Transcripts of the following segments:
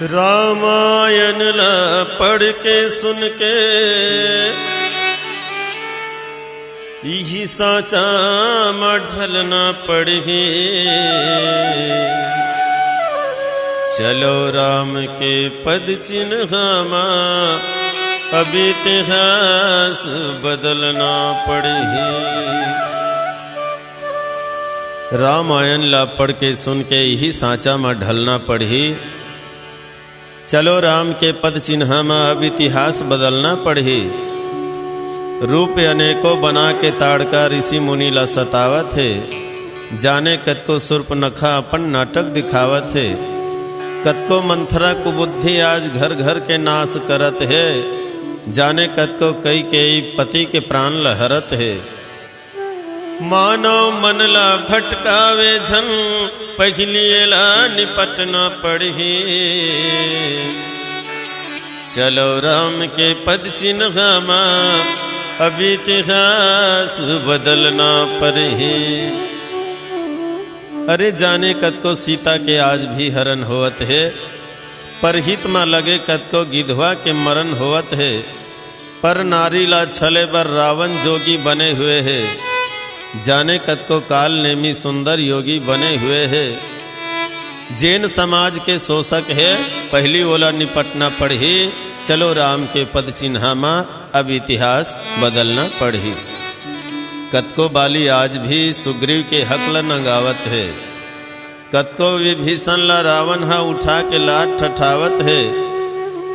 रामायण ला पढ़ के सुन के यही साचा ढलना पड़े। चलो राम के पद चिन्ह अब इतिहास बदलना पड़े। रामायण ला पढ़ के सुन के यही साचा में ढलना पड़ी। चलो राम के पद चिन्ह में अब इतिहास बदलना पड़ी। रूप अनेको बना के ताड़का ऋषि मुनि ला सतावत है। जाने कतको सुर्पनखा अपन नाटक दिखावत है। कतको मंथरा कुबुद्धि आज घर घर के नाश करत है। जाने कतको कई पति के प्राण लहरत है। मानव मन ला भटकावे झन पहलिएला निपटना पड़ी। चलो राम के पद चिन्ह अब इतिहास बदलना पड़े। अरे जाने कतको सीता के आज भी हरण होवत है। पर हित में लगे कतको गिधवा के मरण होवत है। पर नारी ला छले बर रावण जोगी बने हुए है। जाने कतको काल नेमी सुंदर योगी बने हुए है। जैन समाज के शोषक है पहली ओला निपटना पड़ी। चलो राम के पद चिन्ह अब इतिहास बदलना पड़ी। कतको बाली आज भी सुग्रीव के हक ला नंगावत है। कतको विभीषण ला रावण हा उठा के लात ठठावत है।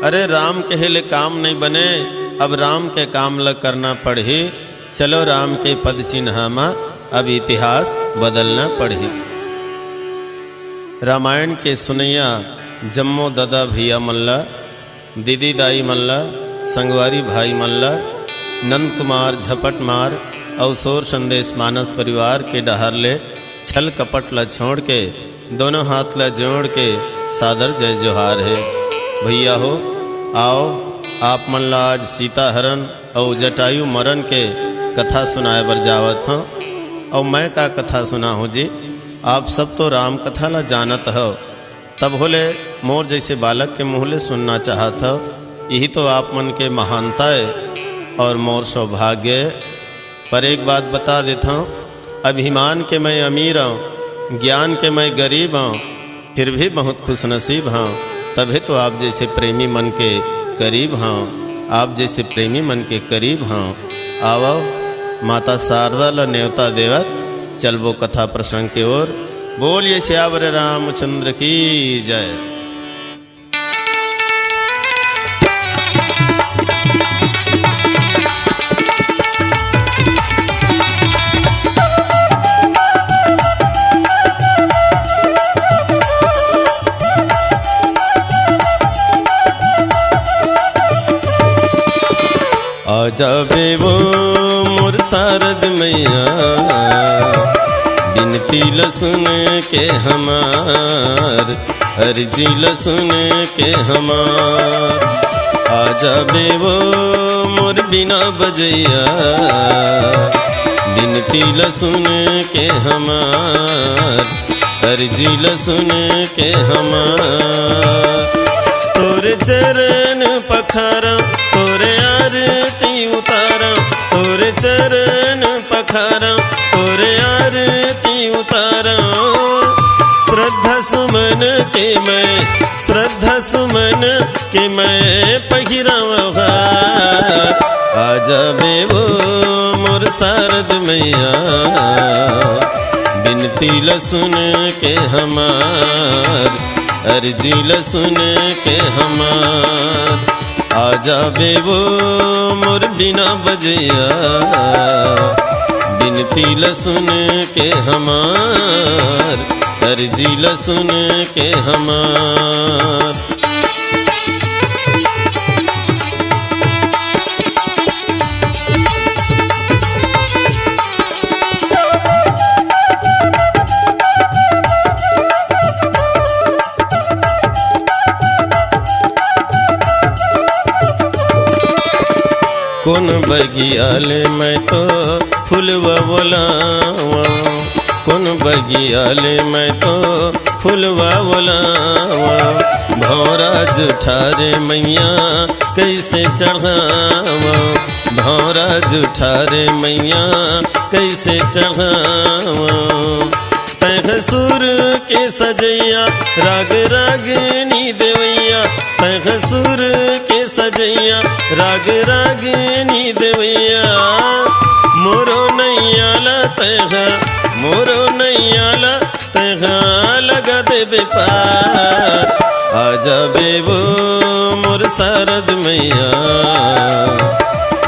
अरे राम कहले काम नहीं बने अब राम के काम ला करना पड़ी। चलो राम के पद चिन्ह अब इतिहास बदलना पड़ी। रामायण के सुनैया जम्मो दादा भैया मल्ला, दीदी दाई मल्ला, संगवारी भाई मल्ला, नंद कुमार झपटमार अवसोर संदेश मानस परिवार के डहर ले छल कपट ला छोड़ के दोनों हाथ ला जोड़ के सादर जय जोहार है। भैया हो आओ आप मल्ला आज सीता हरण और जटायु मरण के कथा सुनाए बर जावत हूँ। और मैं का कथा सुना हूँ जी। आप सब तो राम कथा ला जानत हो। तब होले मोर जैसे बालक के मुँह ले सुनना चाहत हो। यही तो आप मन के महानता है और मोर सौभाग्य। पर एक बात बता देता हूँ, अभिमान के मैं अमीर हूँ, ज्ञान के मैं गरीब हूँ, फिर भी बहुत खुश नसीब हूँ। तभी तो आप जैसे प्रेमी मन के करीब हूँ। आप जैसे प्रेमी मन के करीब हूँ। आओ माता शारदा ला न्योता देवत चलबो कथा प्रसंग की ओर। बोलिए श्यावर रामचंद्र की जय। आजा बेवो मोर शारद मैया बिनती लसुन के हमार अर्जी लसुन के हमार। आजा बेवो मोर बिना बजैया बिनती लसुन के हमार अर्जी लसुन के हमार। तोरे चरण पखारा तोरे आरती उतारा तोरे चरण पखारा तोरे आरती उतारा। श्रद्धा सुमन के मैं पहिरावा। आजा बेवो मोर शारद मैया बिनती लसुन के हमार अर्जी ल सुन के हमार। आजा बेबो मोर बिना बजैया, बिनती ल सुन के हमार, अर्जी ल सुन के हमार। कौन बगियाले मैं तो फूलवा बोलावा, कौन बगियाले मैं तो फूलवा बोलावा। भौरा जुठारे मैया कैसे चढ़ावा, भौरा जुठारे मैया कैसे चढ़ावा। तह सुर के सजैया राग रागनी देवैया, तह सुर के सजैया राग रागनी देवैया। मोरो नैयाला तह, मोरो नैयाला तह लगा देबे पार। आजा बेबो मोर शारद मैया,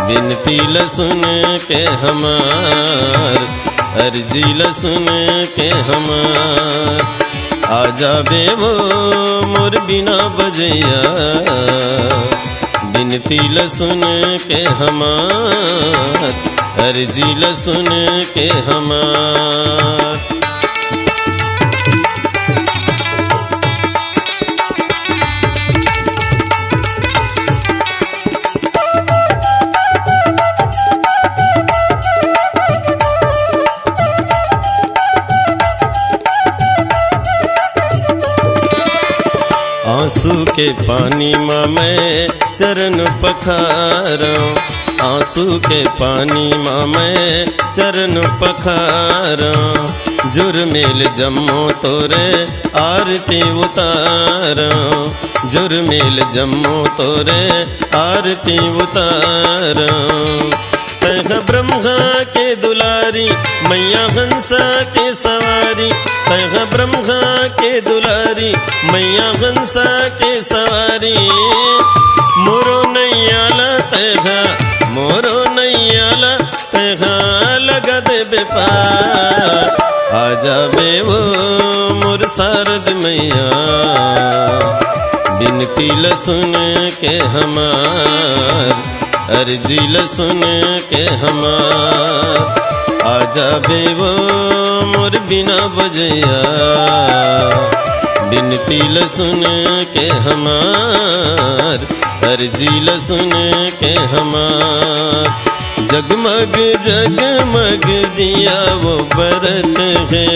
बिनती ल सुन के हमार, अर्जी ल सुन के हमार। आजा बेबो मोर बिना बजैया, बिनती ल सुन के हमार, अर्जी ल सुन के हमार। आंसू के पानी माँ मैं चरण पखारूं, आंसू के पानी माँ मैं चरण पखारूं। जुर्मेल जम्मो तोरे आरती उतारूं, जुर्मेल जम्मो तोरे आरती उतारूं। तह ब्रह्मा के दुलारी मैया हंसा के सवारी, तह ब्रह्मा के दुलारी मैया हंसा के सवारी। मोरो नैयाला तह, मोरो नैयाला तह लगा देबे पार। आजा बेबो मोर शारद मैया, बिनती ल सुन के हमार, अर्जी ल सुन के हमार। आजा बेबो मोर बिना बजैया, बिनती ल सुन के हमार, अर्जी ल सुन के हमार। जगमग जगमग दिया वो बरत है,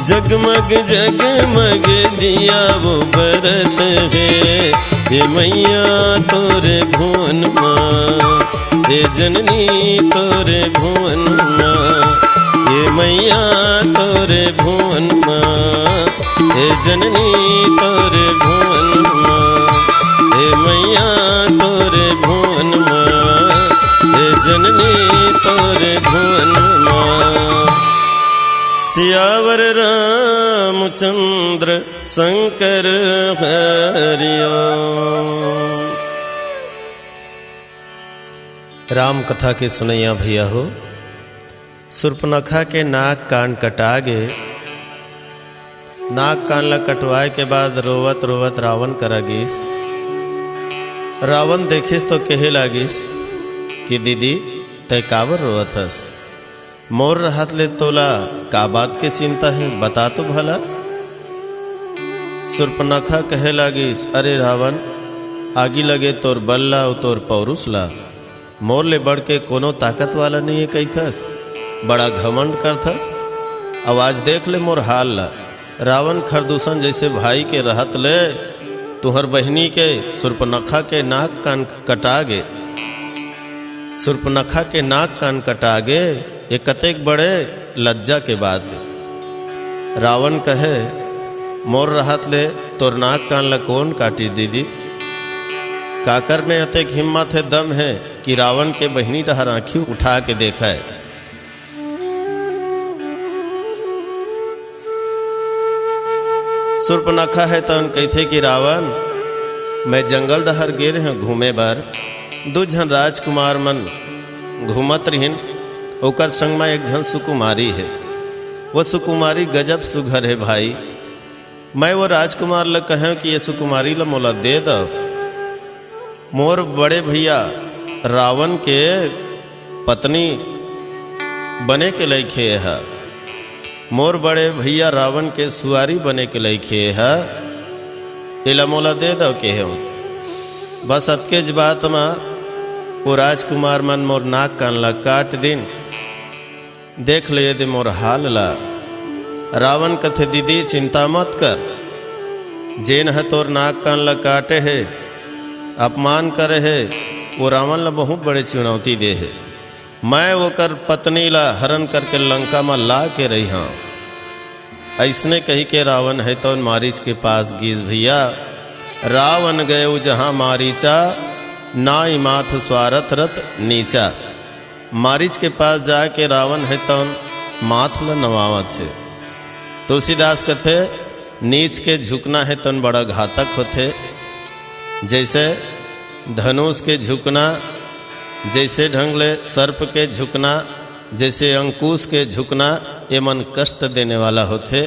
जगमग जगमग दिया वो बरत है। हे मैया तोरे भुवन माँ, हे जननी तोरे भुवन माँ, हे मैया तोरे भुवन माँ, हे जननी तोरे भुवन माँ, हे मैया तोरे भुवन माँ, हे जननी तोरे भुवन माँ। सियावर रामचंद्र शंकर हरिओ। राम कथा के सुनैया भैया हो। सुर्पनखा के नाक कान कटा गे, नाक कान ला कटवाए के बाद रोवत रोवत रावण करागिस। रावण देखिस तो कहे लागिस कि दीदी तय काबर रोवत हस, मोर रहत ले तोला का बात के चिंता है, बता तो भला। सुर्पनखा कहे लागिस, अरे रावण आगी लगे तोर बल ला तोर पौरुष ला, मोर ले बढ़ के कोनो ताकत वाला नहीं है कहीथस, बड़ा घमंड करथस। आवाज देख ले मोर हाल ला। रावण खरदूषण जैसे भाई के रहत ले तुहर बहनी के सुर्पनखा के नाक कान कटा गे, सुर्पनखा के नाक कान कटा गे, ये कतेक बड़े लज्जा के बात है। रावण कहे मोर रहत ले तोर नाक कान ला कौन काटी दीदी। काकर में अतेक हिम्मत है, दम है कि रावण के बहनी डहर आँखी उठा के देखा है। सुर्पनखा है तन कहथे कि रावण मैं जंगल डहर गे रहे घूमे बर, दो झन राजकुमार मन घूमत रहिन, ओकर संग में एक झन सुकुमारी है। वो सुकुमारी गजब सुघर है भाई। मैं वो राजकुमार ल कहें कि ये सुकुमारी ल मोला दे दो। मोर बड़े भैया रावण के पत्नी बने के लइखे है, मोर बड़े भैया रावण के सुआरी बने के लइखे है, इला मोला दे दो के हूँ। बस अतकेज बात में वो राजकुमार मन मोर नाक कान ला काट दिन, देख ले दे मोर हाल ला। रावण कथे दीदी चिंता मत कर, जेन है तोर नाक कान ला काटे है, अपमान करे है, वो रावण ला बहुत बड़े चुनौती दे है। मैं वो कर पत्नी ला हरण करके लंका में ला के रही हाँ। ऐसने कही के रावण है तो मारीच के पास गीस भैया। रावण गए जहाँ मारीचा, नाई माथ स्वारथ रत नीचा। मारीच के पास जाके रावण है तो माथ ल नवावत से। तुलसीदास कथे नीच के झुकना है तो बड़ा घातक होते। जैसे धनुष के झुकना, जैसे ढंगले सर्प के झुकना, जैसे अंकुश के झुकना ये मन कष्ट देने वाला होते,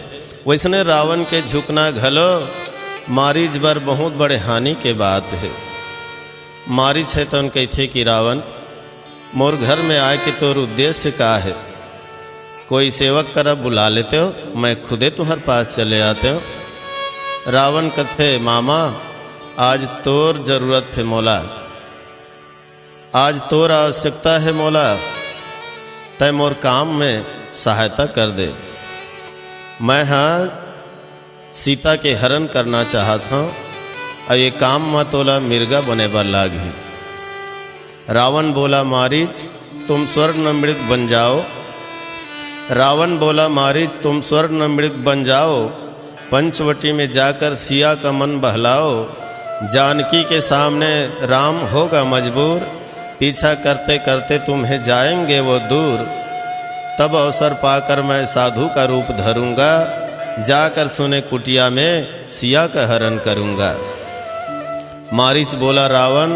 वैसने रावण के झुकना घलो मारीच बर बहुत बड़े हानि के बात है। मारीच है तो कहते कि रावण मोर घर में आए के तोर उद्देश्य का है, कोई सेवक कर बुला लेते हो, मैं खुदे तुम्हारे पास चले आते हो। रावण कथे मामा आज तोर जरूरत है मौला, आज तोर आवश्यकता है मौला, तय मोर काम में सहायता कर दे। मैं हाँ सीता के हरण करना चाहता हूँ और ये काम में तोला मिर्गा बने बर लागी। रावण बोला मारीच तुम स्वर्ण मृग बन जाओ। रावण बोला मारीच तुम स्वर्ण मृग बन जाओ, पंचवटी में जाकर सिया का मन बहलाओ। जानकी के सामने राम होगा मजबूर, पीछा करते करते तुम्हें जाएंगे वो दूर। तब अवसर पाकर मैं साधु का रूप धरूंगा, जाकर सुने कुटिया में सिया का हरण करूंगा। मारीच बोला रावण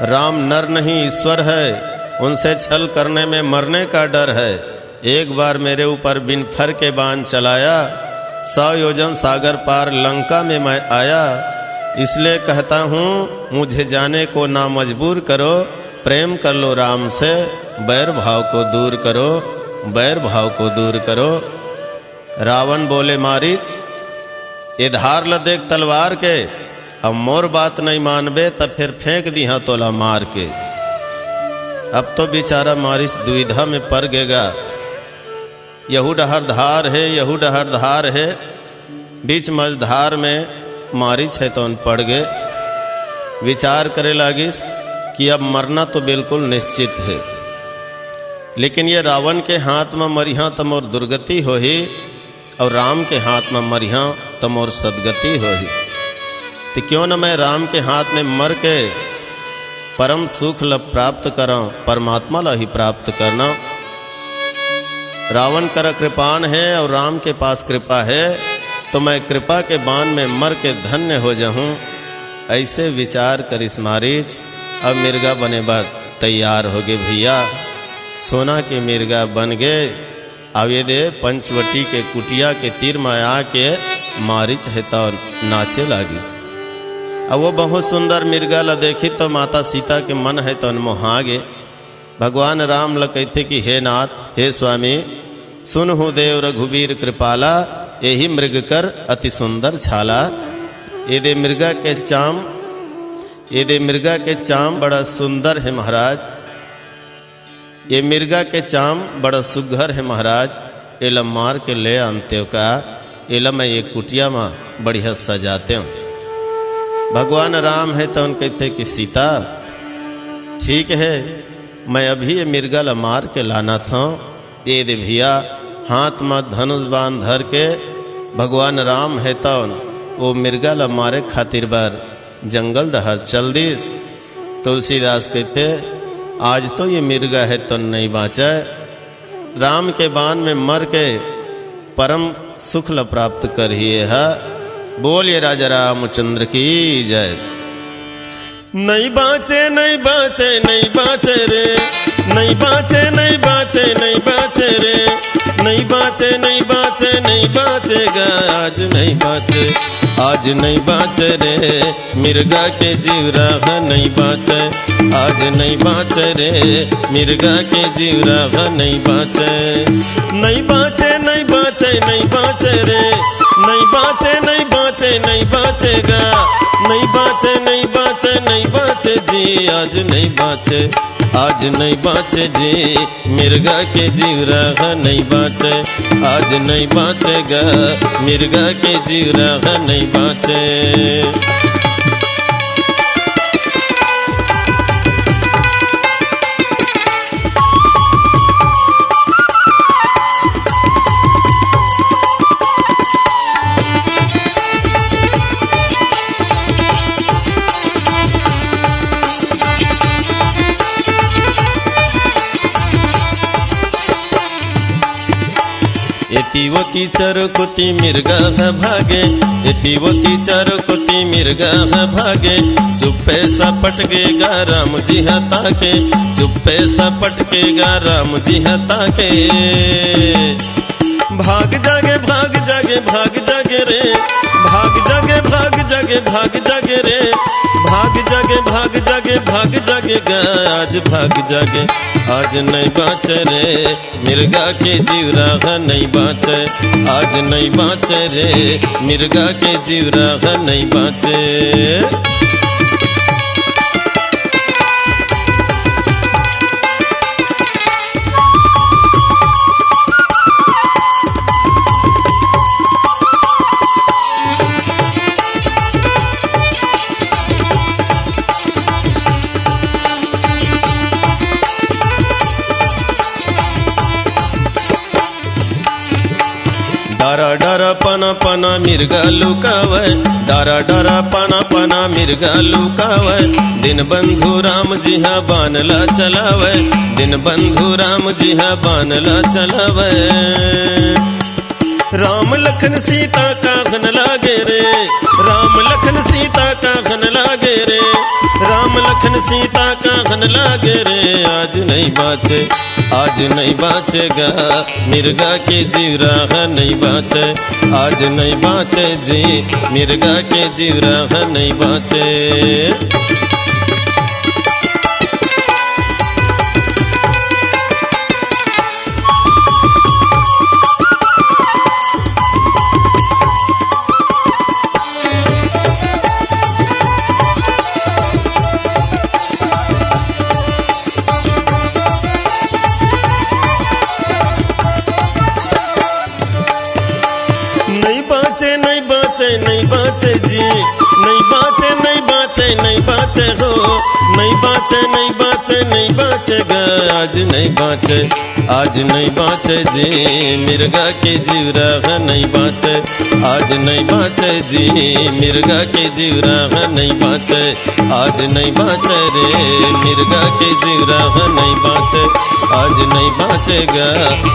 राम नर नहीं ईश्वर है, उनसे छल करने में मरने का डर है। एक बार मेरे ऊपर बिन फर के बाण चलाया, 100 योजन सागर पार लंका में मैं आया। इसलिए कहता हूँ मुझे जाने को ना मजबूर करो, प्रेम कर लो राम से, बैर भाव को दूर करो, बैर भाव को दूर करो। रावण बोले मारीच ये धार ल देख तलवार के, अब मोर बात नहीं मानबे तब फिर फेंक दी हाँ तोला मार के। अब तो बेचारा मारीच दुविधा में पड़ गएगा, यहू डहर धार है, यहू डहर धार है। बीच मझधार में मारीच है तो पड़ गए। विचार करे लागिस कि अब मरना तो बिल्कुल निश्चित है, लेकिन ये रावण के हाथ में मरिहा तो मोर दुर्गति हो ही, और राम के हाथ में मरिहा तो मोर सदगति हो ही। तो क्यों न मैं राम के हाथ में मर के परम सुख ला प्राप्त करा, परमात्मा ला ही प्राप्त करना। रावण कर कृपान है और राम के पास कृपा है, तो मैं कृपा के बाण में मर के धन्य हो जाऊं। ऐसे विचार करिस मारीच। अब मिर्गा बने बर तैयार हो गए भैया, सोना के मिर्गा बन गए। अब ये दे पंचवटी के कुटिया के तीर में आके मारीच है तो नाचे लागिस। अब वो बहुत सुंदर मिर्गा ला देखी तो माता सीता के मन है तो मोहा गे। भगवान राम ल कहते कि हे नाथ हे स्वामी सुनहु देव रघुबीर कृपाला, यही मृग कर अति सुंदर छाला। ये दे मृगा के चाम, ये दे मृगा के चाम बड़ा सुंदर है महाराज, ये मिर्गा के चाम बड़ा सुघर है महाराज। एला मार के ले आनते हो का, एला मैं ये कुटिया में बढ़िया सजाते हूँ। भगवान राम है तो उन कहते कि सीता ठीक है, मैं अभी ये मिर्गा ला मार के लाना था। ये दे भैया हाथ में धनुष बांध धर के भगवान राम है तो वो मिर्गा ला मारे खातिर बार जंगल डहर चल दिस। तुलसीदास कहते आज तो ये मिर्गा है तो नहीं बाँचा, राम के बाण में मर के परम सुख ल प्राप्त करिए है। बोलिए राजा रामचंद्र की जय। नहीं बाचे नहीं बाचे नहीं बाचे रे, नहीं बाचे नहीं बाचे नहीं बाचे रे, नहीं बाचे नहीं बाचे नहीं बाचेगा आज नहीं बाचे, आज नहीं बाचे रे मिर्गा के जीवरा नहीं बाचे, आज नहीं बाचे रे मिर्गा के जीवरा नहीं बाचे, नहीं बाचे नहीं बाचे नहीं बाचे रे, नहीं बाचे नहीं बाचे नहीं बाचेगा, नहीं बाचे नहीं बाचे नहीं बाचे जी आज नहीं बाचे, आज नहीं बाचे जी मिर्गा के जीवरा नहीं बाचे, आज नहीं बाचेगा मिर्गा के जीवरा नहीं बाचे। एतिवती चरकुती मिर्गा भागे, एतिवती चरकुती मिर्गा भागे, चुप्पे सा पटकेगा राम जी हता के, चुप्पे सा पटकेगा राम जी हता के, भाग जागे भाग जागे भाग जागे रे, भाग जागे भाग जागे भाग जागे रे, भाग जागे भाग जागे भाग जागेगा आज भाग जागे, आज नहीं बाचे रे मिर्गा के जीवरा नहीं बाचे, आज नहीं बाचे रे मिर्गा के जीवरा नहीं बाचे। डारा डारा पना पना मिर्गा लुकावे, डारा डारा पना पना मिर्गा लुकावे, दिन बंधु राम जी हा बानला चलावे, दिन बंधु राम जी हा बानला चलावे, राम लखन सीता का घन लागे रे, राम लखन सीता का घन लागे रे, राम लखन सीता का घन लागे रे आज नहीं बाचे, आज नहीं बाचेगा मिर्गा के जीवरा नहीं बाचे, आज नहीं बाचे जी मिर्गा के जीवरा नहीं बाचे। नहीं बाचे जी नहीं बाचे नहीं बाचे नहीं बाचे हो, नहीं बाचे नहीं बाचे नहीं बाचेगा आज नहीं बाचे, आज नहीं बाचे जी मिर्गा के जीवरा नहीं बाचे, आज नहीं बाचे जी मिर्गा के जीवरा नहीं बाचे, आज नहीं बाचे रे मिर्गा के जीवरा नहीं बाचे, आज नहीं बाचेगा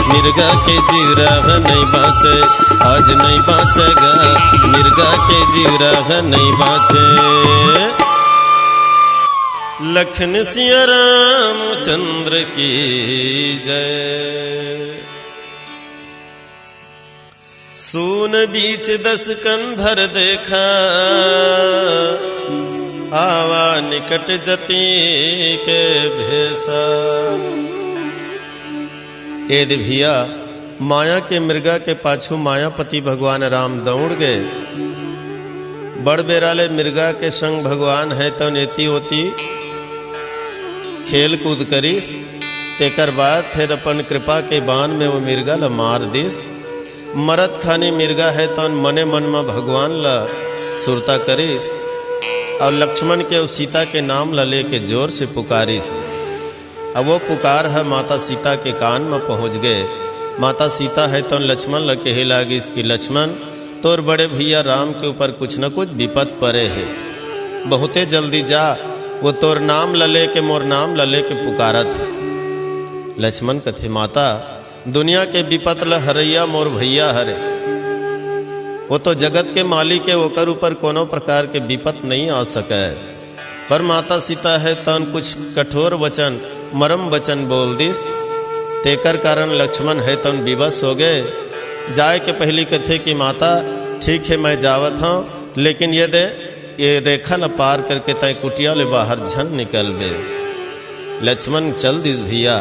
मिर्गा के जीवरा नहीं बाचे, आज नहीं बाचेगा मिर्गा के जीवरा नहीं बाचे। लखन सिया रामचंद्र की जय। सून बीच 10 कंधर देखा, आवा निकट जती के भेसा। एद भिया माया के मृगा के पाछू मायापति भगवान राम दौड़ गए। बड़ बेराले मृगा के संग भगवान है तो नेति होती खेल कूद करीस, तेकर बाद फिर अपन कृपा के बान में वो मृगा ला मार दिस। मरत खानी मृगा है तो मने मन में भगवान ला सुरता करीस और लक्ष्मण के उस सीता के नाम ला लेके जोर से पुकारिस। अब वो पुकार है माता सीता के कान में पहुंच गए। माता सीता है तो लक्ष्मण ला कहे लागिस कि लक्ष्मण तोर बड़े भैया राम के ऊपर कुछ न कुछ विपद पड़े है, बहुते जल्दी जा, वो तोर नाम लले के मोर नाम लले के पुकारत। लक्ष्मण कथे माता दुनिया के विपत ल हरैया मोर भैया हरे, वो तो जगत के मालिक है, ओकर ऊपर कोनो प्रकार के विपत नहीं आ सके। पर माता सीता है तन कुछ कठोर वचन मरम वचन बोल दिस, तेकर कारण लक्ष्मण है तन विवश हो गए। जाए के पहली कथे कि माता ठीक है मैं जावत हूँ, लेकिन ये रेखा ल पार करके तय कुटिया ले बाहर झन निकल बे। लक्ष्मण चल दिस भैया।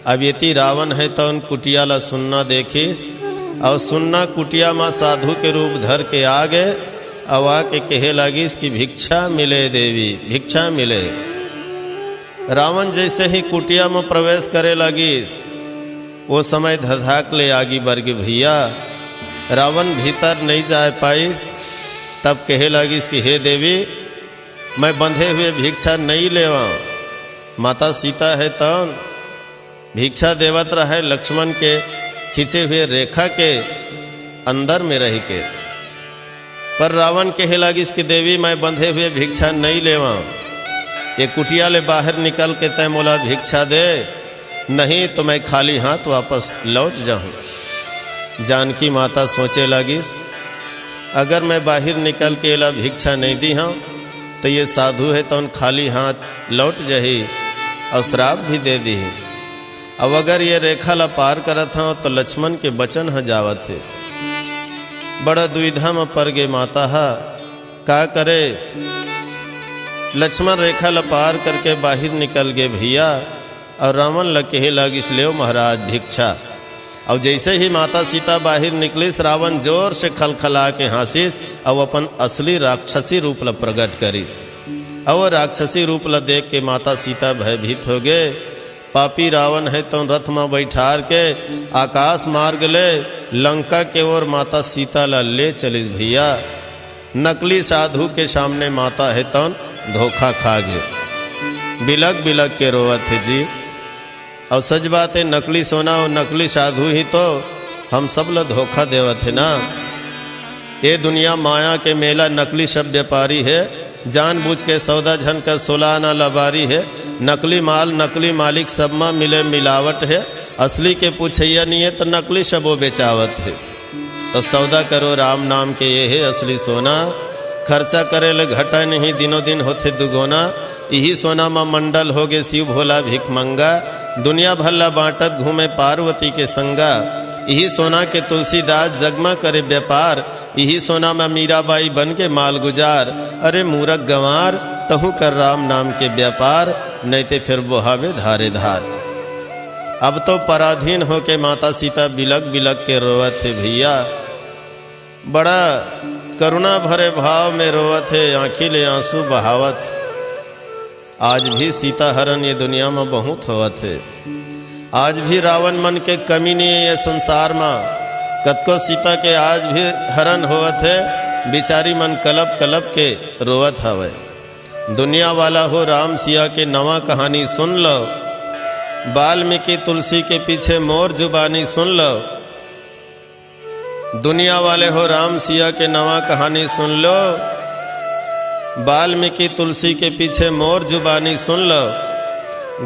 अब यति रावण है तो उन कुटिया ला सुनना देखिस, और सुनना कुटिया में साधु के रूप धर के आ गए। अब आके कहे लागिस कि भिक्षा मिले देवी, भिक्षा मिले। रावण जैसे ही कुटिया में प्रवेश करे लागिस, वो समय धधाक ले आगी बरगी भैया। रावण भीतर नहीं जा पाइस, तब कहे लागिस कि हे देवी मैं बंधे हुए भिक्षा नहीं लेवा। माता सीता है तो भिक्षा देवत रहे लक्ष्मण के खींचे हुए रेखा के अंदर में रह के। पर रावण कहे लागिस कि देवी मैं बंधे हुए भिक्षा नहीं लेवा, ये कुटिया ले बाहर निकल के तय मोला भिक्षा दे, नहीं तो मैं खाली हाथ वापस लौट जाऊं। जानकी माता सोचे लागिस अगर मैं बाहर निकल के ला भिक्षा नहीं दी हूँ तो ये साधु है तो उन खाली हाथ लौट जही और श्राप भी दे दी। अब अगर ये रेखा ला पार करत हूँ तो लक्ष्मण के बचन ह जावत है। बड़ा दुविधा में पड़ गए माता का करे। लक्ष्मण रेखा ला पार करके बाहर निकल गए भैया, और रावण ल कहे लागिस ले महाराज भिक्षा। और जैसे ही माता सीता बाहर निकलिस, रावण जोर से खलखला के हंसिस और अपन असली राक्षसी रूप ला प्रकट करिस। और राक्षसी रूप ला देख के माता सीता भयभीत हो गए। पापी रावण है तो रथ में बैठार के आकाश मार्ग ले लंका के ओर माता सीता ला ले चलिस भैया। नकली साधु के सामने माता है तो धोखा खा गए, बिलक बिलक के रोवत है जी। और सच बात है नकली सोना और नकली साधु ही तो हम सब ला धोखा देवत है ना। ये दुनिया माया के मेला, नकली सब व्यापारी है, जानबूझ के सौदा झन कर 16 आना लबारी है। नकली माल नकली मालिक सब में मिले मिलावट है, असली के पूछैया नहीं है तो नकली सबो बेचावत है। तो सौदा करो राम नाम के ये है असली सोना, खर्चा करे ले घटा नहीं दिनों दिन होते दुगोना। यही सोना में मंडल हो गए शिव भोला भिख मंगा, दुनिया भल्ला बांटत घूमे पार्वती के संगा। यही सोना के तुलसीदास जगमा करे व्यापार, यही सोना में मीराबाई बन के माल गुजार। अरे मूरख गंवार तहु कर राम नाम के व्यापार, नहीं ते फिर बोहावे धारे धार। अब तो पराधीन हो के माता सीता बिलक बिलक के रोवत थे भैया। बड़ा करुणा भरे भाव में रोवत है, आंखी ले आंसू बहावत। आज भी सीता हरण ये दुनिया में बहुत होवत है। आज भी रावण मन के कमी नहीं है ये संसार में। कतको सीता के आज भी हरण होवत है, बिचारी मन कलप कलप के रोवत हवे। दुनिया वाला हो राम सिया के नवा कहानी सुन लो, वाल्मीकि तुलसी के पीछे मोर जुबानी सुन लो। दुनिया वाले हो राम सिया के नवा कहानी सुन लो, वाल्मीकि तुलसी के पीछे मोर जुबानी सुन लो।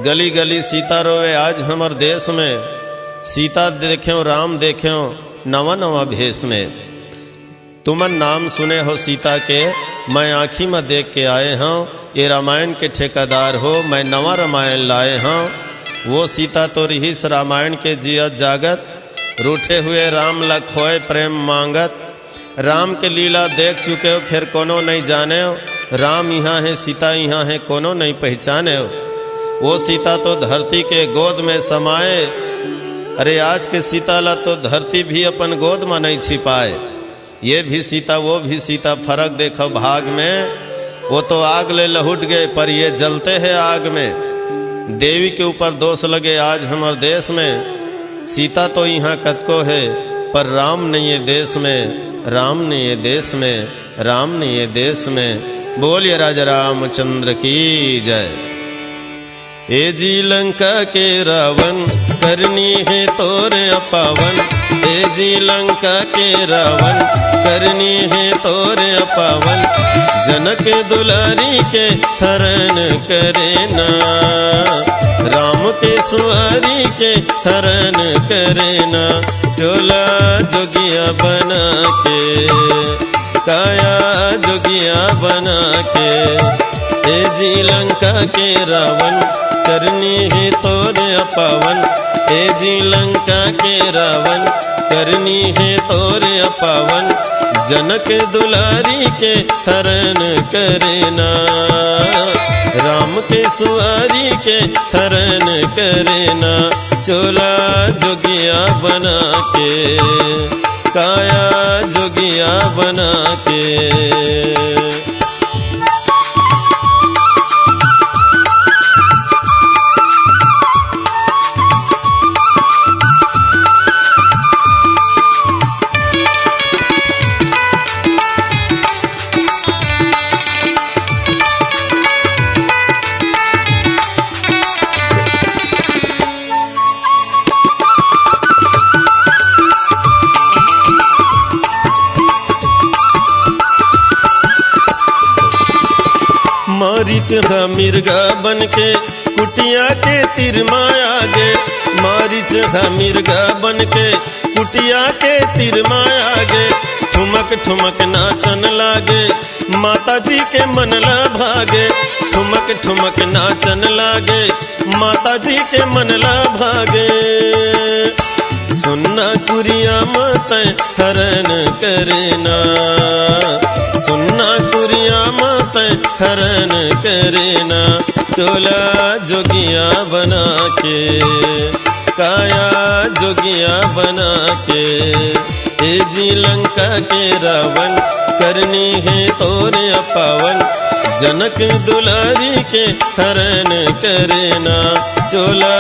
गली गली सीता रोवे आज हमार देश में, सीता देख्यो राम देख्यो नवा नवा भेष में। तुमन नाम सुने हो सीता के, मैं आँखी में देख के आए हूँ। ये रामायण के ठेकेदार हो, मैं नवा रामायण लाए हूँ। वो सीता तो रहीस रामायण के जियत जागत, रूठे हुए राम ला खोए प्रेम मांगत। राम के लीला देख चुके हो फिर कोनो नहीं जाने हो, राम यहाँ है सीता यहाँ है कोनो नहीं पहचाने हो। वो सीता तो धरती के गोद में समाए, अरे आज के सीता ला तो धरती भी अपन गोद में नहीं छिपाए। ये भी सीता वो भी सीता, फर्क देखो भाग में। वो तो आग ले लहुट गए पर ये जलते हैं आग में। देवी के ऊपर दोष लगे आज हमारे देश में। सीता तो यहाँ कतको है पर राम नहीं ये देश में, राम नहीं ये देश में, राम नहीं ये देश में। बोलिए राजा रामचंद्र की जय। ए जी लंका के रावण करनी है तोरे अपावन। ए जी लंका के रावण करनी है तोरे अपावन। जनक दुलारी के हरण करे ना, राम के सुआरी के हरण करे ना। चोला जोगिया बना के, काया जोगिया बना के। ए जी लंका के रावण करनी है तोरे अपावन। ए जी लंका के रावण करनी है तोरे अपावन। जनक दुलारी के हरण करे ना, राम के सुआरी के हरण करे ना। चोला जोगिया बना के, काया जोगिया बना के। मारीच हा मिर्गा बन के कुटिया के तिर माया गे। मारीच हा मिर्गा बन के कुटिया के तिर माया गे। ठुमक ठुमक नाचन लागे माता जी के मनला भागे। ठुमक ठुमक नाचन लागे माता जी के मनला भागे। सुनना कुरिया मत हरण करे ना, सुनना कुरिया मत हरण करे ना। चोला जोगिया बना के, काया जोगिया बना के। ए जी लंका के रावण करनी है तोरे अपावन। जनक दुलारी के हरण करे ना। चोला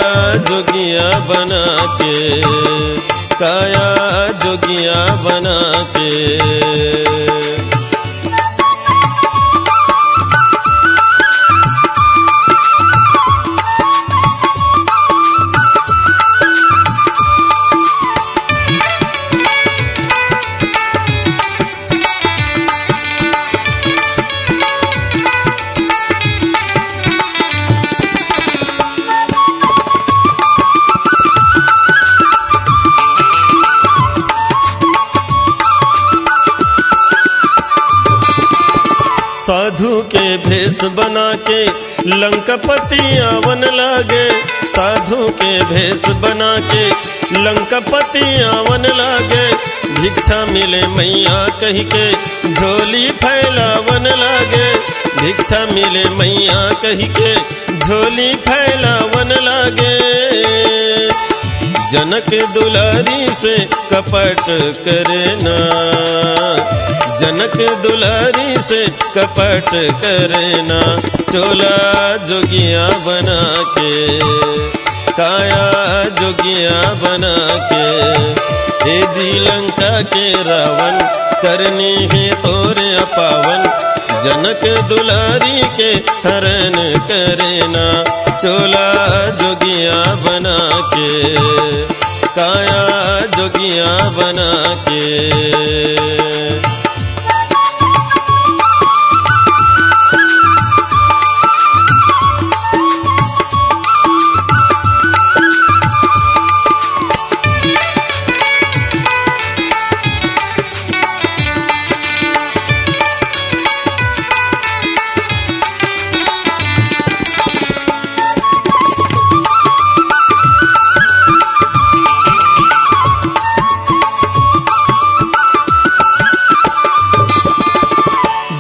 जोगिया बना के, काया जोगिया बना के। साधु के भेष बना के लंकापति आवन लागे। साधु के भेष बना के लंकापति आवन लागे। भिक्षा मिले मैया कही के झोली फैलावन लागे। भिक्षा मिले मैया कही के झोली फैलावन लागे। जनक दुलारी से कपट करे ना, जनक दुलारी से कपट करे ना। चोला जोगिया बना के, काया जोगिया बना के। ए जी लंका के रावण करनी है तोरे अपावन। जनक दुलारी के हरण करे ना। चोला जोगिया बना के, काया जोगिया बना के।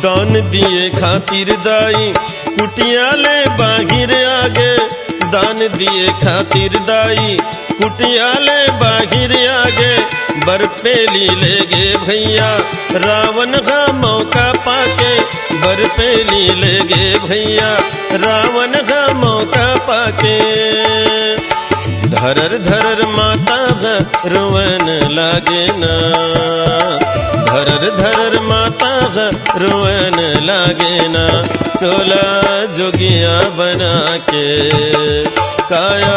दान दिए खातिर दाई कुटिया ले बाहिर आगे। दान दिए खातिर दाई कुटिया ले बाहिर आगे। बरपेली ले गे भैया रावण का मौका पाके। बरपेली ले गे भैया रावण का मौका पाके। धरर धरर माता भरवन लागे ना, धरर धरर माता रोवन लागे ना, चोला जोगिया बना के, काया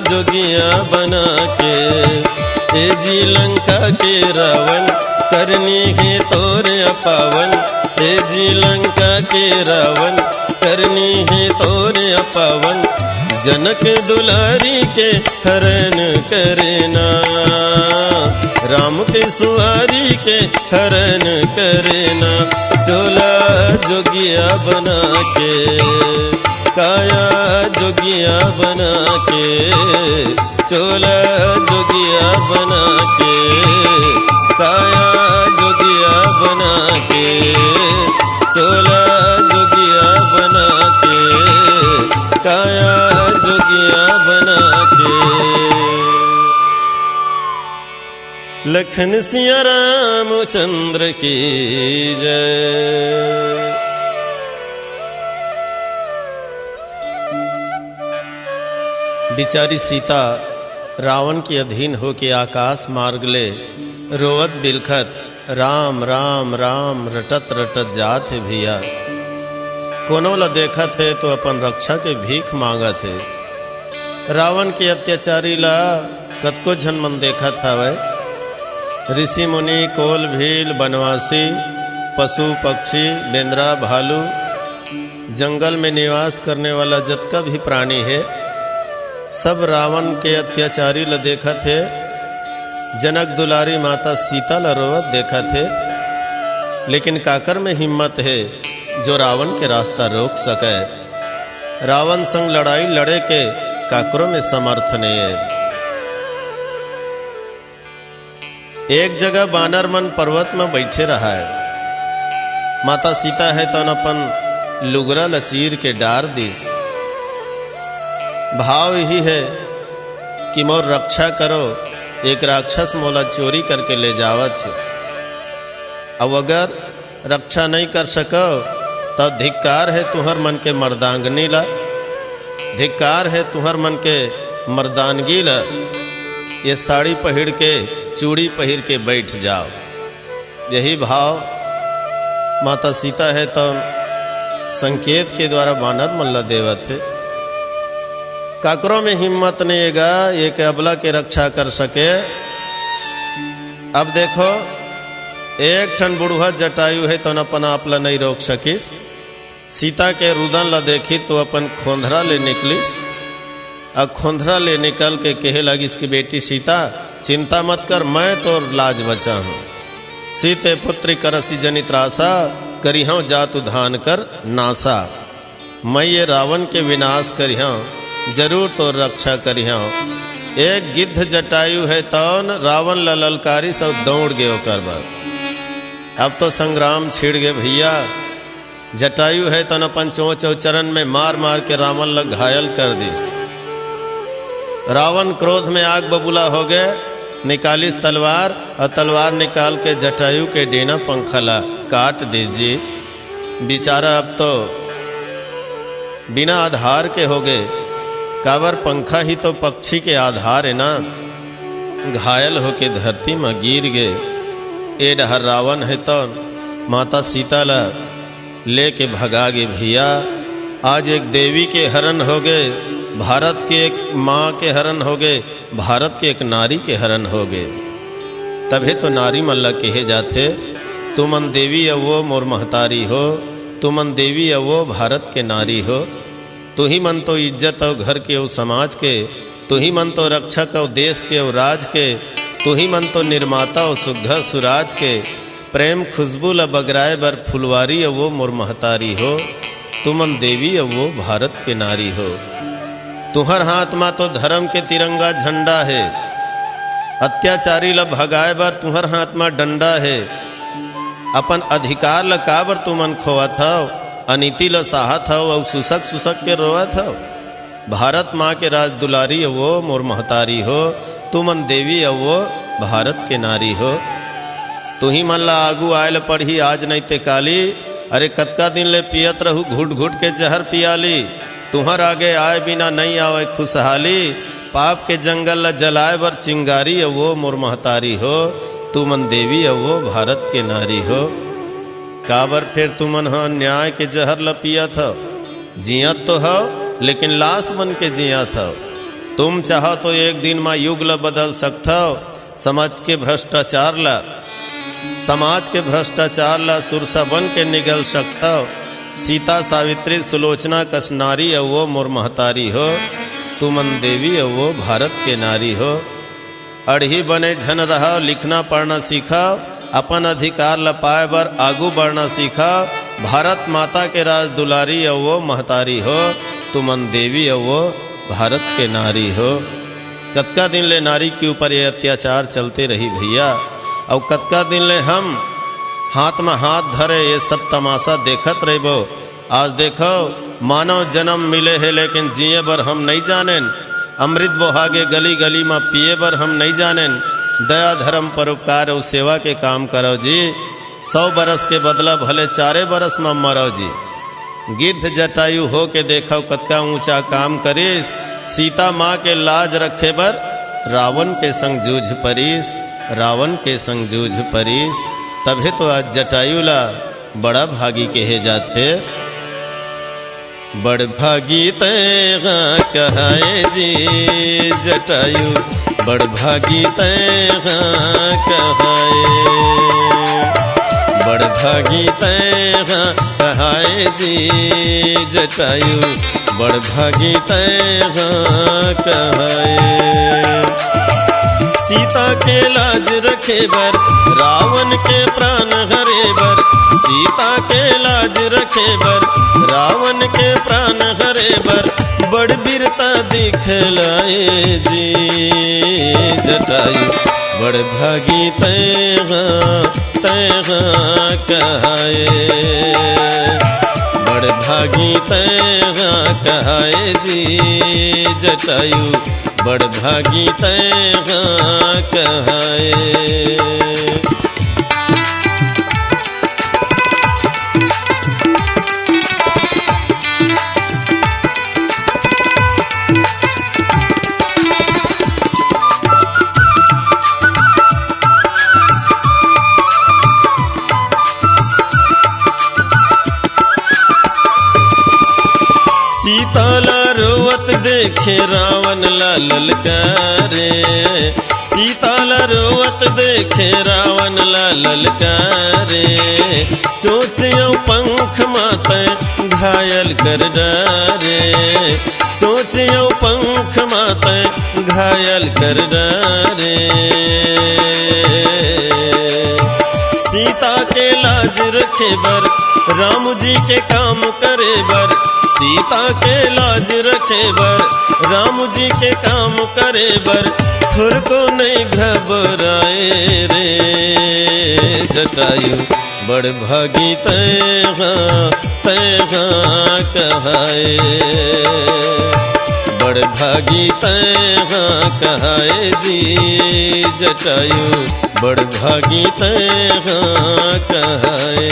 जोगिया बना के। ए जी लंका के रावण करनी है तोरे अपावन, ए जी लंका के रावण करनी है तोरे अपावन। जनक दुलारी के हरण करेना, राम के सुहारी के हरण करेना। चोला जोगिया बना के, काया जोगिया बना के, चोला जोगिया बना के, काया जोगिया बना के, चोला जोगिया बना के, काया जोगिया बना के। लखन सिया रामचंद्र की जय। बिचारी सीता रावण के अधीन होके आकाश मार्ग ले रोवत बिलखत राम राम राम रटत रटत जात है भैया। कोनो ला देखत है तो अपन रक्षा के भीख मांगत है। रावण के अत्याचारी ला कतको झन मन देखत हवै। ऋषि मुनि कोल भील बनवासी पशु पक्षी बेंद्रा भालू जंगल में निवास करने वाला जतका भी प्राणी है सब रावण के अत्याचारी ला देखत है। जनक दुलारी माता सीता ला रोवत देखत है। लेकिन काकर में हिम्मत है जो रावण के रास्ता रोक सके। रावण संग लड़ाई लड़े के काकरों में समर्थ नहीं है। एक जगह बानर मन पर्वत में बैठे रहा है। माता सीता है तो अपन लुगरा लचीर के डार दिस। भाव यही है कि मोर रक्षा करो, एक राक्षस मोला चोरी करके ले जावत। अब अगर रक्षा नहीं कर सको तो धिक्कार है तुहर मन के मर्दांगनी ला, धिक्कार है तुहर मन के मर्दानगी ला। ये साड़ी पहन के चूड़ी पहन के बैठ जाओ। यही भाव माता सीता है तो संकेत के द्वारा बानर मल्ला देवत है। काकरों में हिम्मत नहीं हैगा एक अबला के रक्षा कर सके। अब देखो एक ठन बुढ़वा जटायु है तो अपन आपला नहीं रोक सकिस। सीता के रुदन ला देखी तो अपन खोंधरा ले निकलिस। अब खोंधरा ले निकल के कहे लगिस कि बेटी सीता चिंता मत कर, मैं तो लाज बचा हूँ। सीते पुत्री करसी जनित रासा, करिहूँ जातु धान कर नासा। मैं ये रावण के विनाश करिहूँ, जरूर तो रक्षा करिहूँ। एक गिद्ध जटायु है तौन रावण ला ललकारी सब दौड़ गए कर बर। अब तो संग्राम छिड़ गए भैया। जटायु है तो अपन चोंच चरण में मार मार के रावण ला घायल कर दिस। रावण क्रोध में आग बबूला हो गए, निकालिस तलवार और तलवार निकाल के जटायु के डेना पंखला काट दीजिए। बेचारा अब तो बिना आधार के हो गए। कावर पंखा ही तो पक्षी के आधार है ना। घायल होके धरती में गिर गए। ए डहर रावण है तो माता सीता ला लेके भगा गए भैया। आज एक देवी के हरण हो गए, भारत के एक माँ के हरण हो गए, भारत के एक नारी के हरण हो गए। तभी तो नारी मल्ला कहे जाते तुमन देवी अवो मोर महतारी हो, तुमन देवी अवो भारत के नारी हो। तू ही मन तो इज्जत और घर के और समाज के, तू ही मन तो रक्षक और देश के और राज के, तू ही मन तो निर्माता और सुघर सुराज के। प्रेम खुशबू ल बगराए बर फुलवारी वो मोर महतारी हो, तुमन देवी वो भारत के नारी हो। तुहर हाथ में तो धर्म के तिरंगा झंडा है, अत्याचारी ल भगाए बर तुहर हाथ में डंडा है। अपन अधिकार ल काबर तुमन खोवत हव, अनीति ल साहत हव और सुसक सुसक के रोवत हव। भारत माँ के राज दुलारी वो मोर महतारी हो, तुमन देवी वो भारत के नारी हो। तू ही मन ला आगू आयल पढ़ी आज नहीं ते काली। अरे कतका दिन ले पियत रहू घुट घुट के जहर पियाली। तुहर आगे आए बिना नहीं आवे खुशहाली। पाप के जंगल ला जलाए बर चिंगारी वो मोर महतारी हो, तू मन देवी अवो भारत के नारी हो। काबर फिर तुमन ह न्याय के जहर लपिया था, जियत तो हो लेकिन लाश बन के जिया था। तुम चाहो तो एक दिन में युग ला बदल सकता हो, समाज के भ्रष्टाचार ला सुरसा बन के निगल सकता हो। सीता सावित्री सुलोचना कस नारी अवो मोर महतारी हो। तू मन देवी अवो भारत के नारी हो। अड़ही बने झन रहा, लिखना पढ़ना सीखा, अपन अधिकार ल पाए बर आगू बढ़ना सीखा। भारत माता के राज दुलारी अवो महतारी हो। तू मन देवी अवो भारत के नारी हो। कतका दिन ले नारी के ऊपर ये अत्याचार चलते रही भैया, और कतका दिन ले हम हाथ में हाथ धरे ये सब तमाशा देखत रहो। आज देखो मानव जन्म मिले है लेकिन जिए बर हम नहीं जानेन। अमृत बोहागे गली गली में पिए बर हम नहीं जानेन। दया धर्म परोपकार और सेवा के काम करो जी। 100 बरस के बदला भले 4 बरस में मरो जी। गिद्ध जटायु हो के देखो कतका ऊंचा काम करीस। सीता माँ के लाज रखे बर रावण के संग जूझ परीस, रावण के संग जूझ परीस। तभी तो आज जटायु ला बड़ा भागी कहे जाते। बड़ भागी तैगा कहाए जी जटायु, बड़ भागी तैगा कहाए, बड़ भागी तैगा कहाए जी जटायु, बड़ भागी तैगा कहाए। सीता के लाज रखे बर रावण के प्राण हरे बर, सीता के लाज रखे बर रावण के प्राण हरे बर, बड़ वीरता दिखलाए जी जटायु, बड़ भागी तैगा तैगा कहाए, बड़ भागी तैगा कहाए जी जटायु, बड़ भागी तैगा कहाए। सीता ला रोवत देखे रावण ला ललकारे, सीता ला रोवत देखे रावण ला ललकारे। चोंच पंख माते घायल कर डारे, चोंच पंख माते घायल कर डारे। सीता के लाज रखे बर राम जी के काम करे बर, सीता के लाज रखे बर राम जी के काम करे बर, थुर को नहीं घबराए रे जटायु, बड़ भागी तैगा तैगा कहाए, बड़ भागी तैगा कहाए जी जटायु, बड़ भागी तैगा कहाए।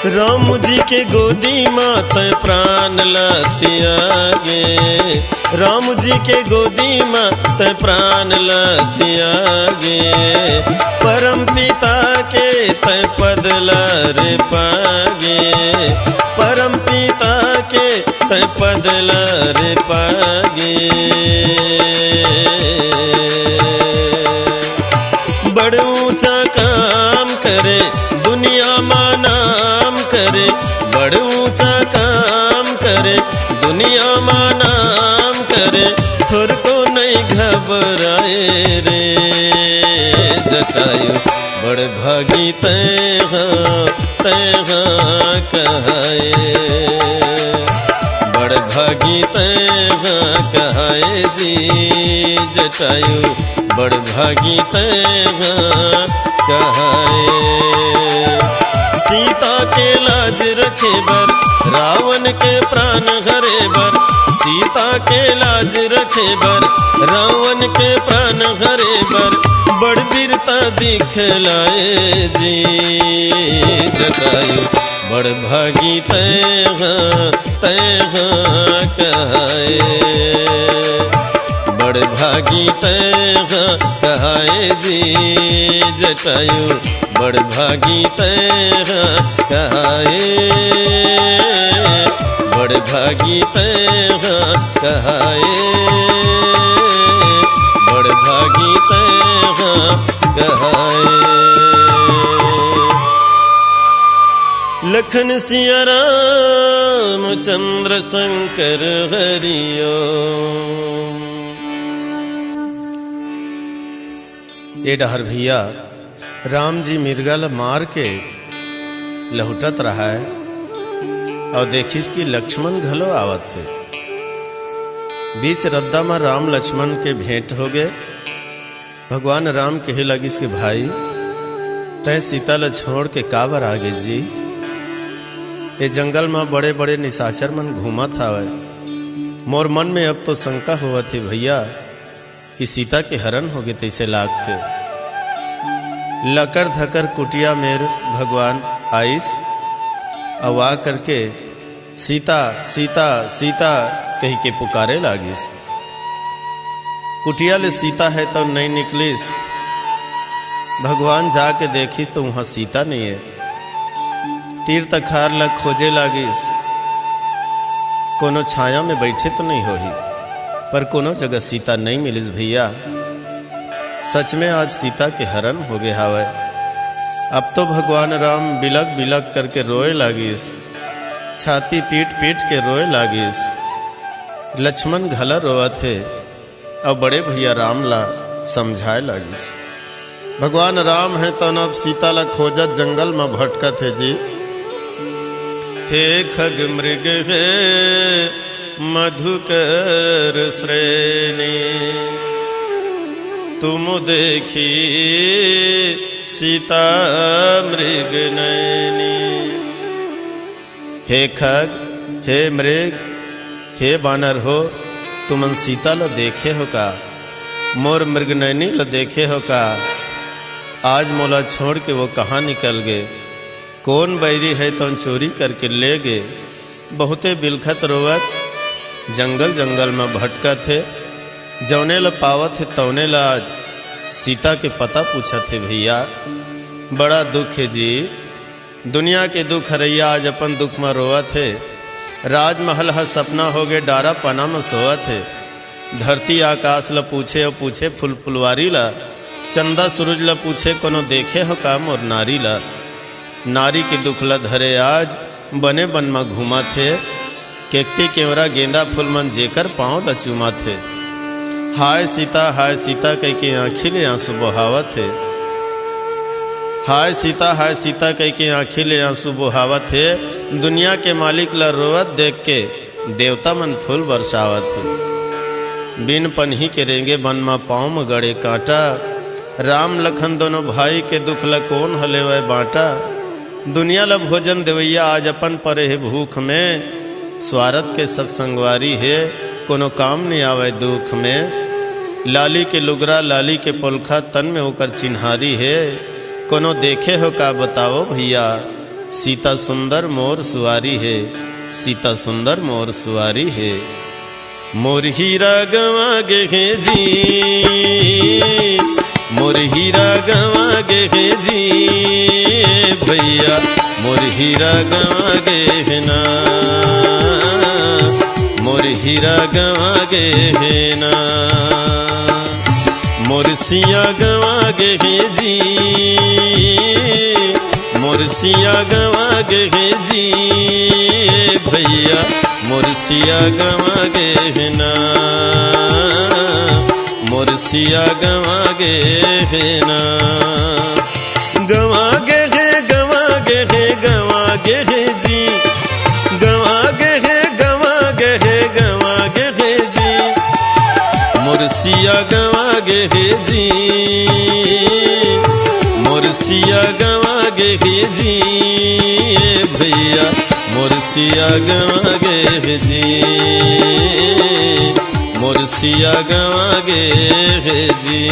राम जी के गोदी मात प्राण लतियागे, राम जी के गोदी मात प्राण लतियागे। परम पिता के तय पद रे पागे, परम पिता के तय पद रे पागे। बड़ ऊंचा काम करे दुनिया में नाम करे, बड़ ऊंचा काम करे दुनिया में नाम करे, थोर को नहीं घबराए रे जटायु, बड़ भागी तैगा तैगा कहाए, बड़ भागी तैगा कहाए जी जटायु, बड़ भागी तैगा कहाए। सीता के लाज रखे बर रावण के प्राण हरे बर सीता के लाज रखे बर रावण के प्राण हरे बर बड़ वीरता दिखलाए जी जटायु बड़ भागी तय कहाए बड़ भागी तय कहाए जी जटायु बड़ भागी तय कहाए बड़ भागी तय कहाए बड़ भागी तय कहाए। लखन सिया राम चंद्र शंकर हरिओ। ये डहर भैया राम जी मिर्गा ल मार के लहुटत रहा है और देखिस कि लक्ष्मण घलो आवत से बीच रद्दा में राम लक्ष्मण के भेंट हो गए। भगवान राम कहे लगिस कि भाई तय सीता ल छोड़ के काबर आगे जी। ये जंगल में बड़े बड़े निशाचर मन घूमत हावे। मोर मन में अब तो शंका हुआ थी भैया कि सीता के हरण हो गए तैसे लाग थे। लकर धकर कुटिया मेर भगवान आइस अवा करके सीता सीता सीता कही के पुकारे लागिस। कुटिया ले सीता है तो नहीं निकलिस। भगवान जाके देखी तो वहां सीता नहीं है। तीर तखार लग खोजे लागिस। कोनो छाया में बैठे तो नहीं होही पर कोनो जगह सीता नहीं मिलिस भैया। सच में आज सीता के हरण हो गए हावे। अब तो भगवान राम बिलक बिलक करके रोए लागिस। छाती पीट पीट के रोए लागिस। लक्ष्मण घला रोआ थे और बड़े भैया राम ला समझाए लागिस। भगवान राम है तो अब सीता ला खोजत जंगल में भटकत है जी। हे खग मृग हे मधुकर श्रेणी तुम देखी सीता मृग नैनी। हे खग हे मृग हे बानर हो तुमन सीता ल देखे हो का। मोर मृग नैनी ल देखे हो का। आज मोला छोड़ के वो कहाँ निकल गए। कौन बैरी है तो चोरी करके ले गए। बहुते बिलखत रोवत जंगल जंगल में भटकत है। जौने ल पावत है तौने ल आज सीता के पता पूछत है भैया। बड़ा दुख है जी। दुनिया के दुख हरैया आज अपन दुख में रोवत है। राजमहल ह सपना हो गए डारा पना में सोवत है। धरती आकाश ल पूछे और पूछे फुल फुलवारी ला। चंदा सूरज ल पूछे कोनो देखे हो का मोर नारी ला। नारी के दुख ल धरे आज बने बन में घूमा थे। केकती केवरा गेंदा फूल मन जेकर पाँव ल चूमा थे। हाय सीता कह के आँखी ले आंसू बहावत है। हाय सीता कह के आँखी ले आंसू बहावत है। दुनिया के मालिक ला रोवत देख के देवता मन फूल बरसावत है। बिन पन्ही के रेंगे बन में पाँव में गड़े कांटा। राम लखन दोनों भाई के दुख ल कौन हले वह बाँटा। दुनिया ला भोजन देवैया आज अपन परे है भूख में। स्वार्थ के सब संगवारी है कोनो काम नहीं आवे दुख में। लाली के लुगरा लाली के पोलखा तन में होकर चिन्हारी है। कोनो देखे हो का बताओ भैया। सीता सुंदर मोर सुवारी है। सीता सुंदर मोर सुवारी है। मोर हीरा गवा गे जी। मोर हीरा गवा गे जी भैया। मोर हीरा गवा गे ना। मोर हीरा गवा गे ना। मोर सिया गवा गे जी। मोर सिया गवा गे जी भैया। मोर सिया गवा गे ना। मोर सिया गवा गे ना। गवा गे गवा गे गवा गे जी। गवा गे गवा गे गवा गे जी। मोर सिया गवा गे जी। मोर मुर्सिया गवा गे जी भैया मुर्सिया गवा गे जी मुर्सिया गवा गे जी।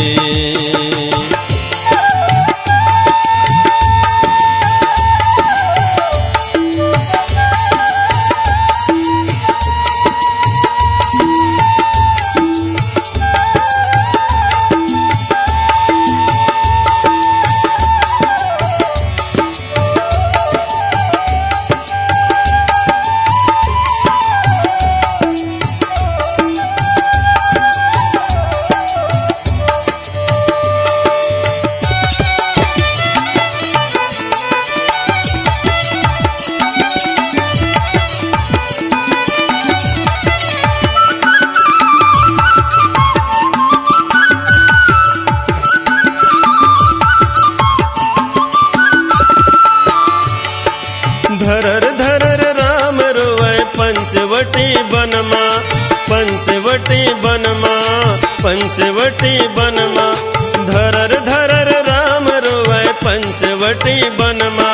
धरर धरर राम रोवै पंचवटी बनमा पंचवटी बनमा पंचवटी बनमा धरर धरर राम रोवै पंचवटी बनमा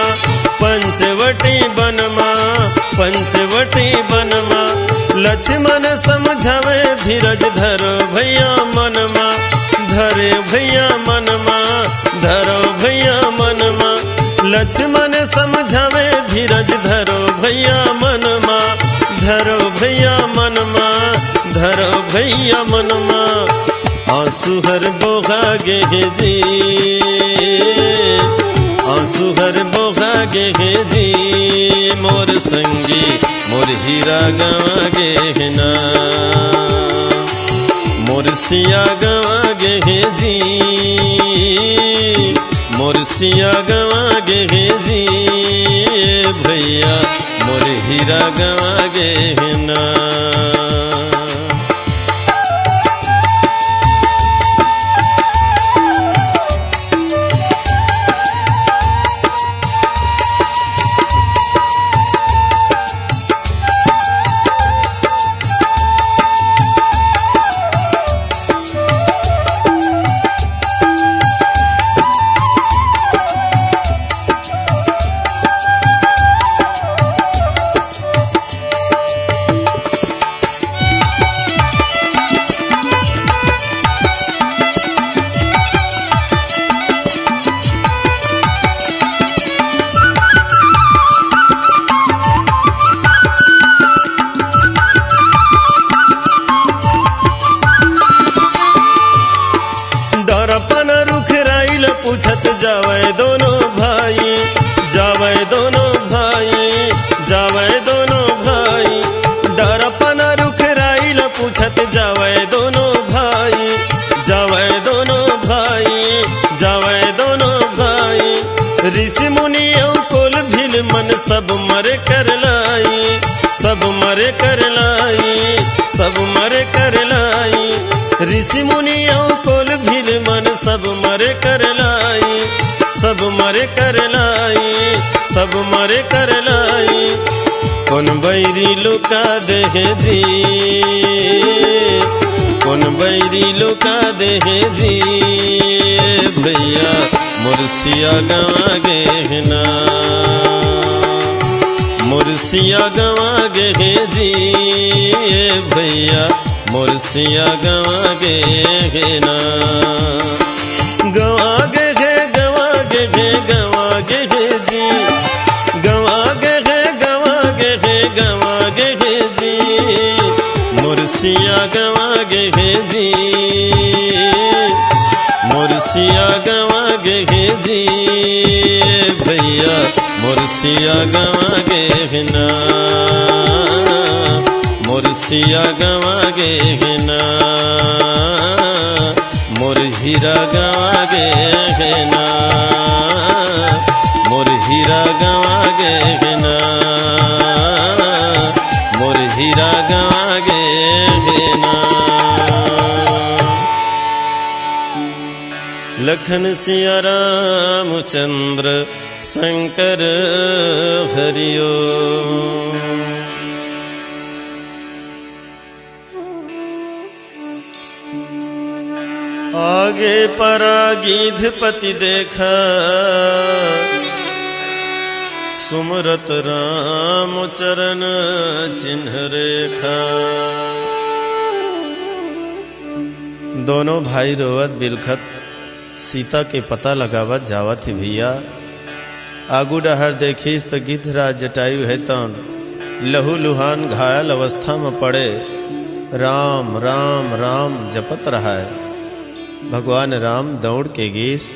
पंचवटी बनमा पंचवटी बनमा लक्ष्मण समझावे धीरज धरो भैया मनमा धरे भैया मनमा धरो भैया मनमा लक्ष्मण समझावे धीरज धरो भैया मनमा धरो भैया मनमा धरो भैया मनमा आंसू हर बोगा गे जी आंसू हर बोगा गे जी मोर संगी मोर हीरा गवा गे ना मोर सिया गवा गे जी मुर्सिया गवा गे जी भैया मोर हीरा गवा गे ना। दरपन रुख राइल पूछत जावे दोनों भाई जावे दोनों भाई जावे दोनों भाई दरपन रुख राइल पूछत जावे दोनों भाई जावे दोनों भाई जावे दोनों भाई ऋषि मुनि कोल भील मन सब मर कर लाई सब मर कर लाई सब मर कर लाई ऋषि मुनि कोल भील मन सब मर कर लाई सब मर कर लाई सब मर कर लाई कौन बैरी लुका दे जी कौन बैरी लुका दे जी भैया मुर्सिया गवा गे ना मुर्सिया गवा गे जी भैया मुर्सिया गवा गे ना गवा गे गवा गे गवा गे जी गवा गे गवा गे गवा गे जी मुर्सिया गवा गे जी मुर्सिया गवा गे जी भैया मुर्सिया गवा गे ना मुर्सिया गवा गे ना मोर हीरा गवा गे ना मोर हीरा गवा गे ना मोर हीरा गवा गे ना। लखन सिया रामचंद्र शंकर हरिओ। आगे परा गिधपति देखा, सुमरत राम चरण चिन्ह रेखा। दोनों भाई रोवत बिलखत सीता के पता लगावत जावत ही भैया। आगू डहर देखिस तो गिद्धराज जटायु है तन लहू लुहान घायल अवस्था में पड़े राम राम राम जपत रहा है। भगवान राम दौड़ के गीस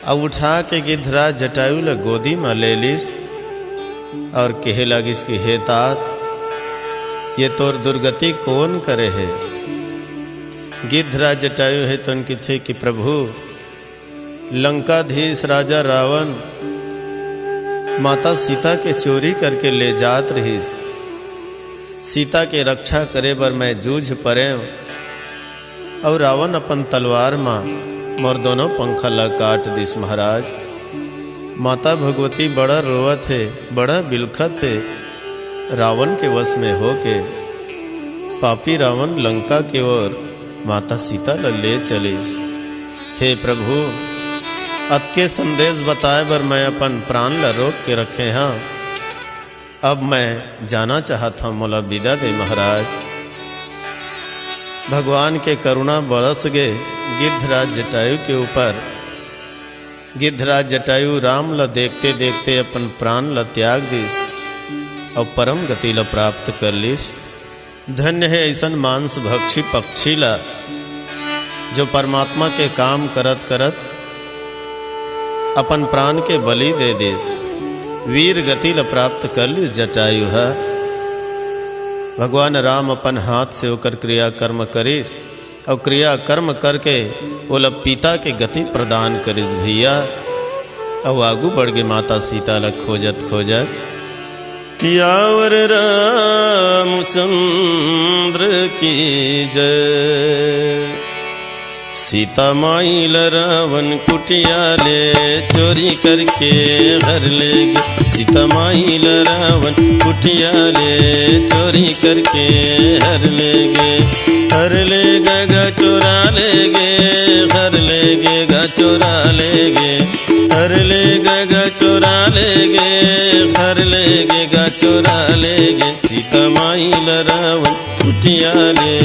अब उठा के गिद्धराज जटायु ल गोदी में ले लिस और कहे लगिस कि हे तात, ये तोर दुर्गति कौन करे है। गिद्धराज जटायु है तो उनकी थे कि प्रभु, लंकाधीश राजा रावण माता सीता के चोरी करके ले जात रहीस। सीता के रक्षा करे बर मैं जूझ परे और रावण अपन तलवार मां मोर दोनों पंखा ला काट दिस महाराज। माता भगवती बड़ा रोवत है, बड़ा बिलखत है। रावण के वश में होके पापी रावण लंका के ओर माता सीता ले चलीस। हे प्रभु, अतके संदेश बताए बर मैं अपन प्राण ला रोक के रखे हाँ। अब मैं जाना चाहता हूँ, मोला विदा दे महाराज। भगवान के करुणा बरस गए गिद्धराज जटायु के ऊपर। गिद्धराज जटायु राम ला देखते देखते अपन प्राण ला त्याग दिस और परम गति ला प्राप्त कर लिस। धन्य है ऐसन मांस भक्षी पक्षी ला जो परमात्मा के काम करत करत अपन प्राण के बलि दे देस। वीर गति ला प्राप्त कर लिस जटायु है। भगवान राम अपन हाथ से होकर क्रिया कर्म करिस और क्रिया कर्म करके वो पिता के गति प्रदान करिस भैया। और आगू बढ़ गए माता सीता ला खोजत खोजत। यावर रामचंद्र की जय। सीता माई ल रावण कुटिया ले चोरी करके घर ले गे। सीता माई ल रावण कुटिया ले चोरी करके हर ले गे। हर ले गा चोरा ले गे, हर ले गे गा चोरा ले गे। हर ले गा चोरा ले गे, हर ले गे गा चोरा ले गे। सीता माई ल रावण कुटिया ले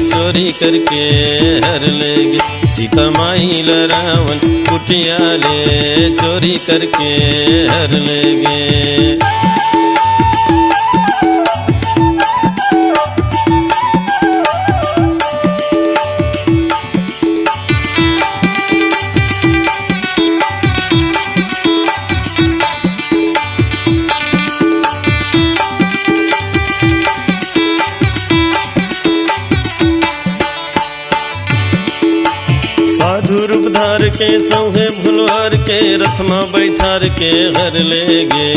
चोरी करके हर ले गे। सीता माई ल रावण कुटिया ले चोरी करके हर ले गे। साधु रूप धार के सौहे भुलवार के रथमा बैठार के घर ले गे।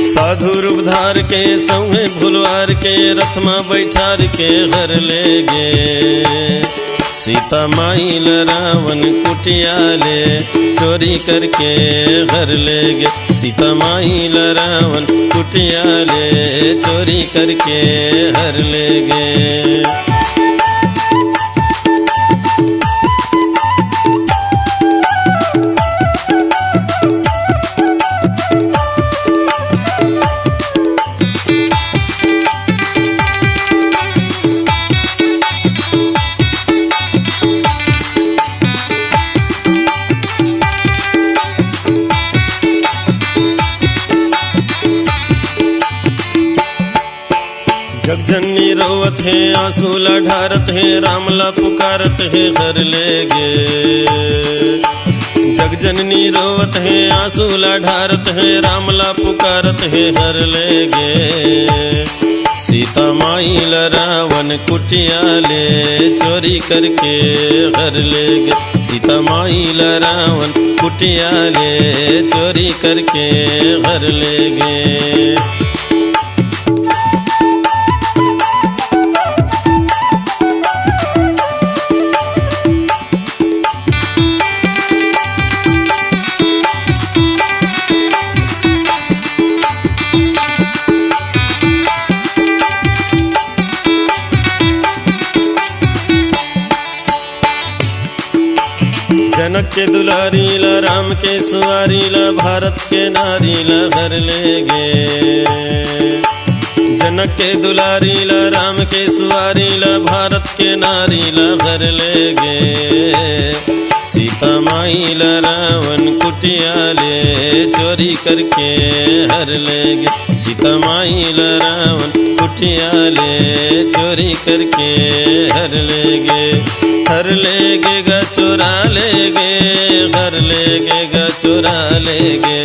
साधु रूप धार के सौहे भुलवार के रथमा बैठार के घर ले गे। सीता माई ल रावण कुटिया ले चोरी करके घर ले गे। सीता माई ल रावण कुटिया ले चोरी करके हर ले गे। जगजननी रोवत है आंसू ला ढारत है, राम ला पुकारत है घर ले गे। जगजननी रोवत है आंसू ला ढारत है, राम ला पुकारत है घर ले गे। सीता माई ल रावण कुटिया ले चोरी करके घर ले गे। सीता माई ल रावण कुटिया ले चोरी करके घर ले गे। जनक के दुलारी ला राम के सुवारी ला भारत के नारी ला घर ले गे। जनक के दुलारी ला राम के सुवारी ला भारत के नारी ला घर ले गे। सीता माई ला रावण कुटिया ले चोरी करके हर ले गे। सीता माई ला रावण कुटिया ले चोरी करके हर ले गे। हर ले गे गा चोरा ले गे, हर ले गे गा चोरा ले गे।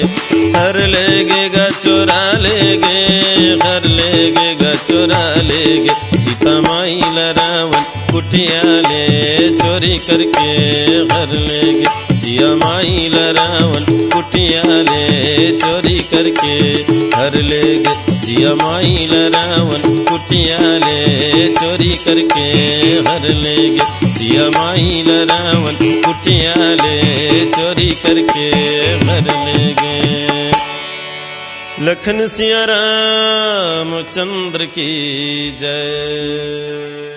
हर ले गे गा चोरा ले गे, हर ले गे गा चोरा ले गे। सीता माई ला रावण कुटिया ले चोरी करके हर ले गे। सिया माई ला रावण कुटिया ले चोरी करके हर ले गे। सिया माई ला रावण कुटिया ले चोरी करके हर ले गे। सिया माई ला रावण कुटिया ले चोरी करके हर ले गे। लखन सिया राम चंद्र की जय।